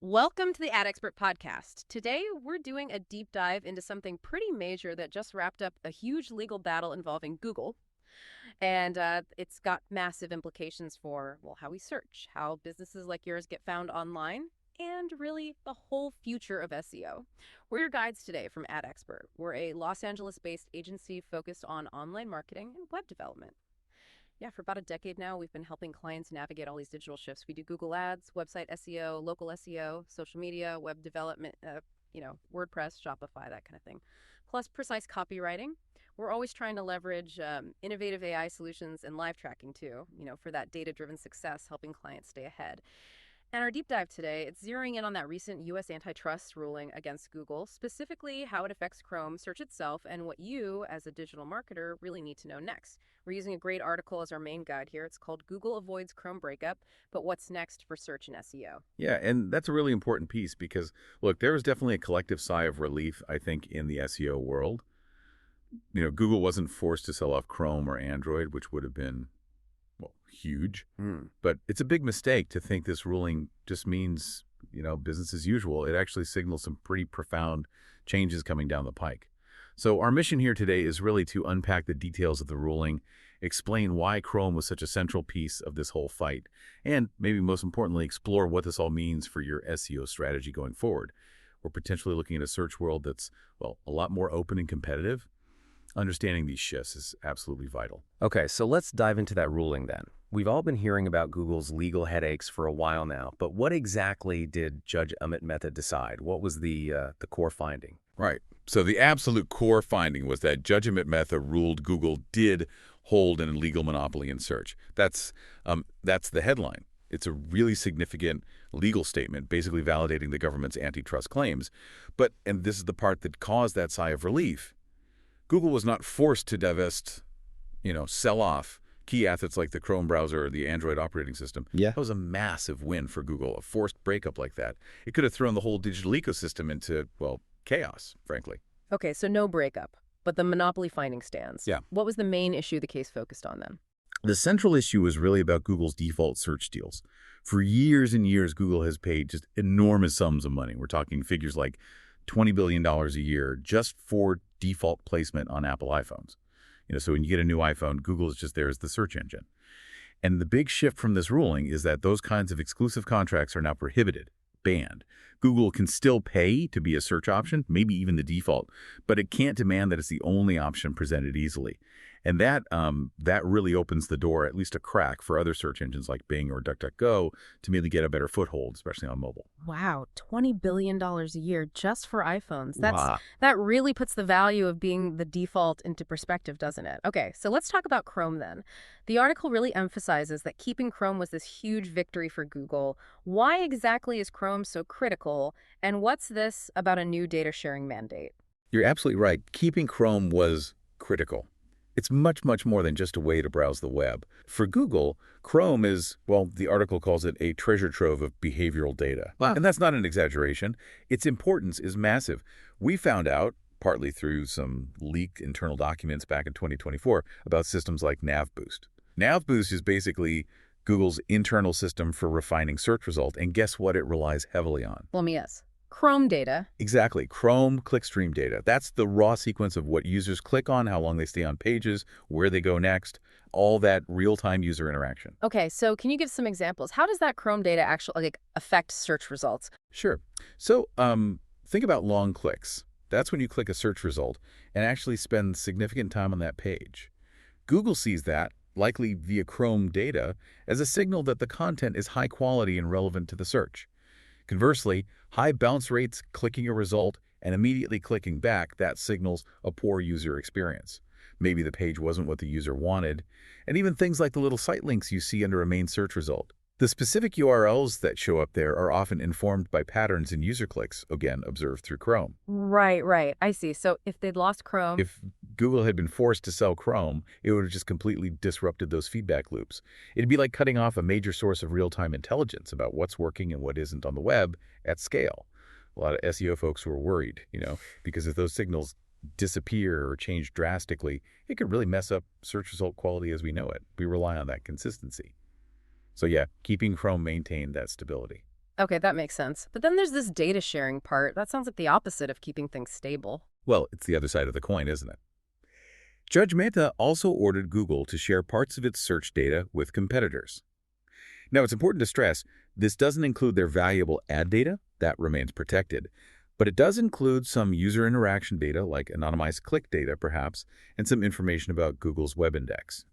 Welcome to the Ad Expert Podcast. Today, we're doing a deep dive into something pretty major that just wrapped up a huge legal battle involving Google. And it's got massive implications for, well, how we search, how businesses like yours get found online, and really the whole future of SEO. We're your guides today from Ad Expert. We're a Los Angeles-based agency focused on online marketing and web development. Yeah, for about a decade now, we've been helping clients navigate all these digital shifts. We do Google Ads, website SEO, local SEO, social media, web development, WordPress, Shopify, that kind of thing. Plus precise copywriting. We're always trying to leverage innovative AI solutions and live tracking too, for that data-driven success, helping clients stay ahead. And our deep dive today, it's zeroing in on that recent U.S. antitrust ruling against Google, specifically how it affects Chrome search itself and what you, as a digital marketer, really need to know next. We're using a great article as our main guide here. It's called Google Avoids Chrome Breakup, but what's next for search and SEO? Yeah, and that's a really important piece because, look, there was definitely a collective sigh of relief, I think, in the SEO world. Google wasn't forced to sell off Chrome or Android, which would have been, well, huge. But it's a big mistake to think this ruling just means, business as usual. It actually signals some pretty profound changes coming down the pike. So our mission here today is really to unpack the details of the ruling, explain why Chrome was such a central piece of this whole fight, and maybe most importantly, explore what this all means for your SEO strategy going forward. We're potentially looking at a search world that's, well, a lot more open and competitive. Understanding these shifts is absolutely vital. Okay, so let's dive into that ruling then. We've all been hearing about Google's legal headaches for a while now, but what exactly did Judge Amit Mehta decide? What was the core finding? Right. So the absolute core finding was that Judge Amit Mehta ruled Google did hold an illegal monopoly in search. That's the headline. It's a really significant legal statement, basically validating the government's antitrust claims. But, and this is the part that caused that sigh of relief, Google was not forced to divest, sell off key assets like the Chrome browser or the Android operating system. Yeah. That was a massive win for Google, a forced breakup like that. It could have thrown the whole digital ecosystem into, well, chaos, frankly. Okay, so no breakup, but the monopoly finding stands. Yeah. What was the main issue the case focused on then? The central issue was really about Google's default search deals. For years and years, Google has paid just enormous sums of money. We're talking figures like $20 billion a year just for default placement on Apple iPhones. So when you get a new iPhone, Google is just there as the search engine. And the big shift from this ruling is that those kinds of exclusive contracts are now prohibited, banned. Google can still pay to be a search option, maybe even the default, but it can't demand that it's the only option presented easily. And that really opens the door, at least a crack, for other search engines like Bing or DuckDuckGo to merely get a better foothold, especially on mobile. Wow, $20 billion a year just for iPhones. Wow. That really puts the value of being the default into perspective, doesn't it? Okay, so let's talk about Chrome then. The article really emphasizes that keeping Chrome was this huge victory for Google. Why exactly is Chrome so critical, and what's this about a new data sharing mandate? You're absolutely right. Keeping Chrome was critical. It's much, much more than just a way to browse the web. For Google, Chrome is, well, the article calls it a treasure trove of behavioral data. Wow. And that's not an exaggeration. Its importance is massive. We found out, partly through some leaked internal documents back in 2024, about systems like NavBoost. NavBoost is basically Google's internal system for refining search results, and guess what it relies heavily on? Well, yes. Chrome data. Exactly. Chrome clickstream data. That's the raw sequence of what users click on, how long they stay on pages, where they go next, all that real-time user interaction. Okay, so can you give some examples? How does that Chrome data actually affect search results? Sure. So think about long clicks. That's when you click a search result and actually spend significant time on that page. Google sees that, likely via Chrome data, as a signal that the content is high quality and relevant to the search. Conversely, high bounce rates, clicking a result, and immediately clicking back, that signals a poor user experience. Maybe the page wasn't what the user wanted, and even things like the little site links you see under a main search result. The specific URLs that show up there are often informed by patterns in user clicks, again, observed through Chrome. Right. I see. So if they'd lost Chrome... If Google had been forced to sell Chrome, it would have just completely disrupted those feedback loops. It'd be like cutting off a major source of real-time intelligence about what's working and what isn't on the web at scale. A lot of SEO folks were worried, because if those signals disappear or change drastically, it could really mess up search result quality as we know it. We rely on that consistency. So yeah, keeping Chrome maintained that stability. Okay, that makes sense. But then there's this data sharing part. That sounds like the opposite of keeping things stable. Well, it's the other side of the coin, isn't it? Judge Mehta also ordered Google to share parts of its search data with competitors. Now, it's important to stress, this doesn't include their valuable ad data. That remains protected. But it does include some user interaction data, like anonymized click data, perhaps, and some information about Google's web index.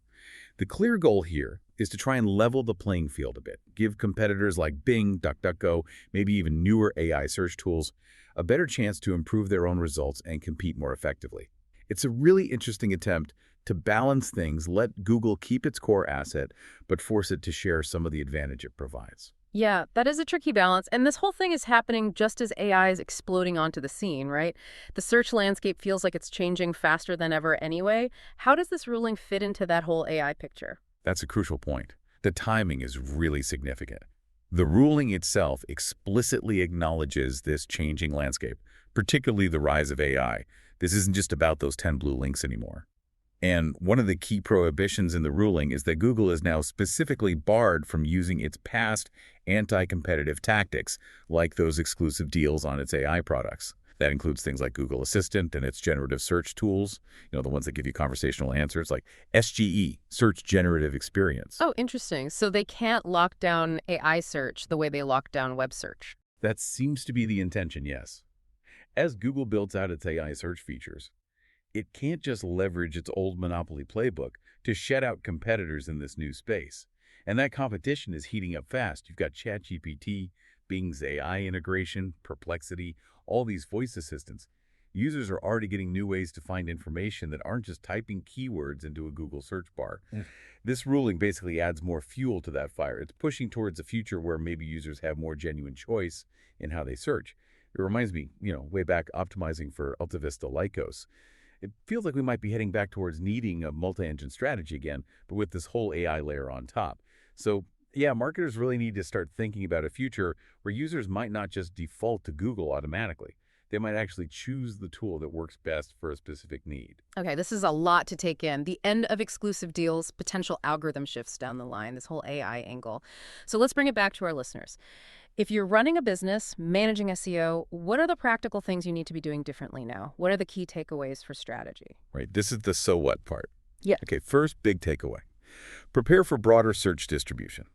The clear goal here is to try and level the playing field a bit, give competitors like Bing, DuckDuckGo, maybe even newer AI search tools, a better chance to improve their own results and compete more effectively. It's a really interesting attempt to balance things, let Google keep its core asset, but force it to share some of the advantage it provides. Yeah, that is a tricky balance. And this whole thing is happening just as AI is exploding onto the scene, right? The search landscape feels like it's changing faster than ever anyway. How does this ruling fit into that whole AI picture? That's a crucial point. The timing is really significant. The ruling itself explicitly acknowledges this changing landscape, particularly the rise of AI. This isn't just about those 10 blue links anymore. And one of the key prohibitions in the ruling is that Google is now specifically barred from using its past anti-competitive tactics, like those exclusive deals on its AI products. That includes things like Google Assistant and its generative search tools, the ones that give you conversational answers, like SGE, Search Generative Experience. Oh, interesting. So they can't lock down AI search the way they lock down web search. That seems to be the intention, yes. As Google builds out its AI search features, it can't just leverage its old monopoly playbook to shut out competitors in this new space. And that competition is heating up fast. You've got ChatGPT, Bing's AI integration, Perplexity, all these voice assistants. Users are already getting new ways to find information that aren't just typing keywords into a Google search bar. This ruling basically adds more fuel to that fire. It's pushing towards a future where maybe users have more genuine choice in how they search. It reminds me, way back optimizing for AltaVista Lycos. It feels like we might be heading back towards needing a multi-engine strategy again, but with this whole AI layer on top. So, yeah, marketers really need to start thinking about a future where users might not just default to Google automatically. They might actually choose the tool that works best for a specific need. Okay, this is a lot to take in. The end of exclusive deals, potential algorithm shifts down the line, this whole AI angle. So let's bring it back to our listeners. If you're running a business, managing SEO, what are the practical things you need to be doing differently now? What are the key takeaways for strategy? Right, this is the so what part. Yeah. Okay, first big takeaway. Prepare for broader search distribution.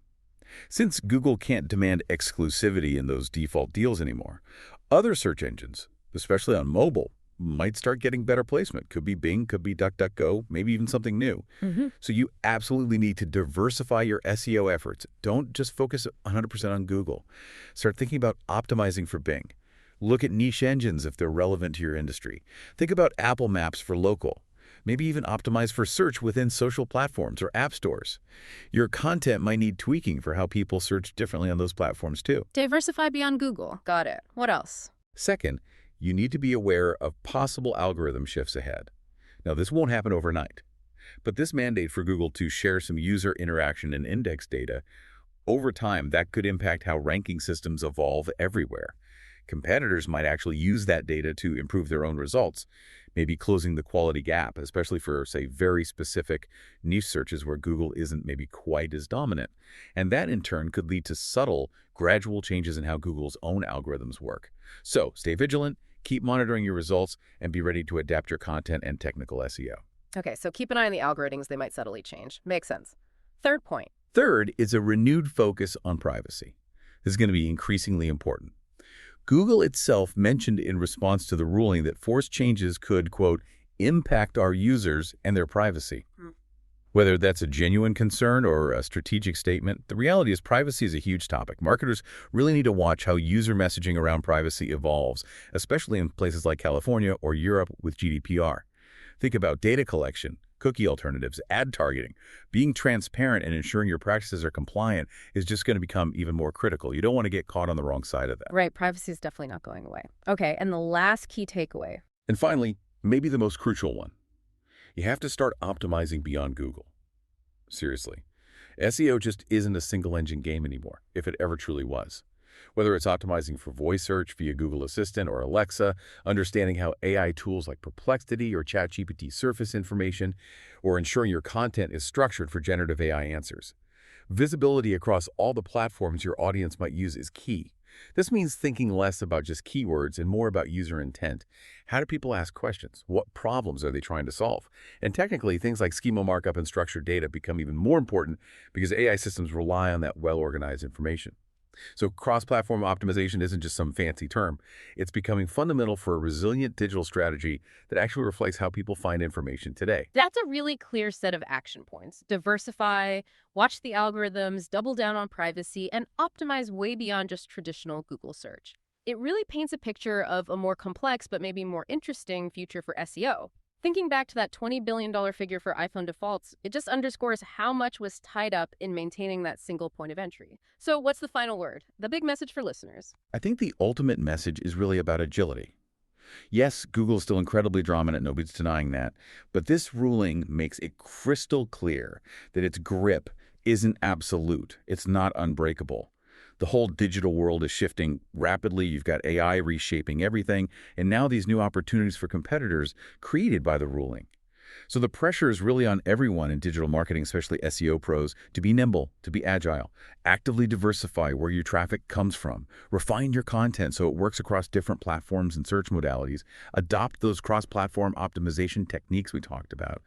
Since Google can't demand exclusivity in those default deals anymore, other search engines, especially on mobile, might start getting better placement. Could be Bing, could be DuckDuckGo, maybe even something new. So you absolutely need to diversify your SEO efforts. Don't just focus 100% on Google. Start thinking about optimizing for Bing. Look at niche engines if they're relevant to your industry. Think about Apple Maps for local. Maybe even optimize for search within social platforms or app stores. Your content might need tweaking for how people search differently on those platforms too. Diversify beyond Google. Got it. What else? Second, you need to be aware of possible algorithm shifts ahead. Now, this won't happen overnight, but this mandate for Google to share some user interaction and index data, over time, that could impact how ranking systems evolve everywhere. Competitors might actually use that data to improve their own results, maybe closing the quality gap, especially for, say, very specific niche searches where Google isn't maybe quite as dominant. And that, in turn, could lead to subtle, gradual changes in how Google's own algorithms work. So stay vigilant, keep monitoring your results, and be ready to adapt your content and technical SEO. Okay, so keep an eye on the algorithms. They might subtly change. Makes sense. Third point. Third is a renewed focus on privacy. This is going to be increasingly important. Google itself mentioned in response to the ruling that forced changes could, quote, impact our users and their privacy. Whether that's a genuine concern or a strategic statement, the reality is privacy is a huge topic. Marketers really need to watch how user messaging around privacy evolves, especially in places like California or Europe with GDPR. Think about data collection, cookie alternatives, ad targeting. Being transparent and ensuring your practices are compliant is just going to become even more critical. You don't want to get caught on the wrong side of that. Right, privacy is definitely not going away. Okay, and the last key takeaway. And finally, maybe the most crucial one. You have to start optimizing beyond Google. Seriously. SEO just isn't a single-engine game anymore, if it ever truly was. Whether it's optimizing for voice search via Google Assistant or Alexa, understanding how AI tools like Perplexity or ChatGPT surface information, or ensuring your content is structured for generative AI answers. Visibility across all the platforms your audience might use is key. This means thinking less about just keywords and more about user intent. How do people ask questions? What problems are they trying to solve? And technically, things like schema markup and structured data become even more important because AI systems rely on that well-organized information. So cross-platform optimization isn't just some fancy term. It's becoming fundamental for a resilient digital strategy that actually reflects how people find information today. That's a really clear set of action points. Diversify, watch the algorithms, double down on privacy, and optimize way beyond just traditional Google search. It really paints a picture of a more complex but maybe more interesting future for SEO. Thinking back to that $20 billion figure for iPhone defaults, it just underscores how much was tied up in maintaining that single point of entry. So what's the final word? The big message for listeners? I think the ultimate message is really about agility. Yes, Google's still incredibly dominant, nobody's denying that, but this ruling makes it crystal clear that its grip isn't absolute. It's not unbreakable. The whole digital world is shifting rapidly. You've got AI reshaping everything, and now these new opportunities for competitors created by the ruling. So the pressure is really on everyone in digital marketing, especially SEO pros, to be nimble, to be agile, actively diversify where your traffic comes from, refine your content so it works across different platforms and search modalities, adopt those cross-platform optimization techniques we talked about.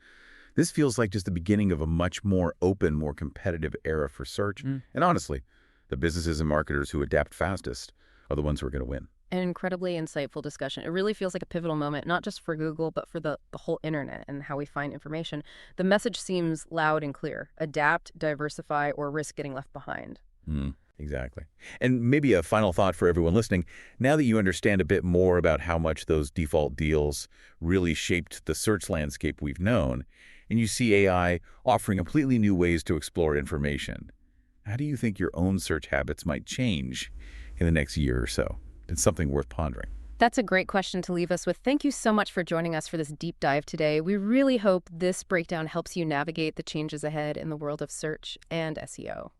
This feels like just the beginning of a much more open, more competitive era for search. And honestly, the businesses and marketers who adapt fastest are the ones who are going to win. An incredibly insightful discussion. It really feels like a pivotal moment, not just for Google, but for the whole internet and how we find information. The message seems loud and clear. Adapt, diversify, or risk getting left behind. Exactly. And maybe a final thought for everyone listening. Now that you understand a bit more about how much those default deals really shaped the search landscape we've known, and you see AI offering completely new ways to explore information, how do you think your own search habits might change in the next year or so? It's something worth pondering. That's a great question to leave us with. Thank you so much for joining us for this deep dive today. We really hope this breakdown helps you navigate the changes ahead in the world of search and SEO.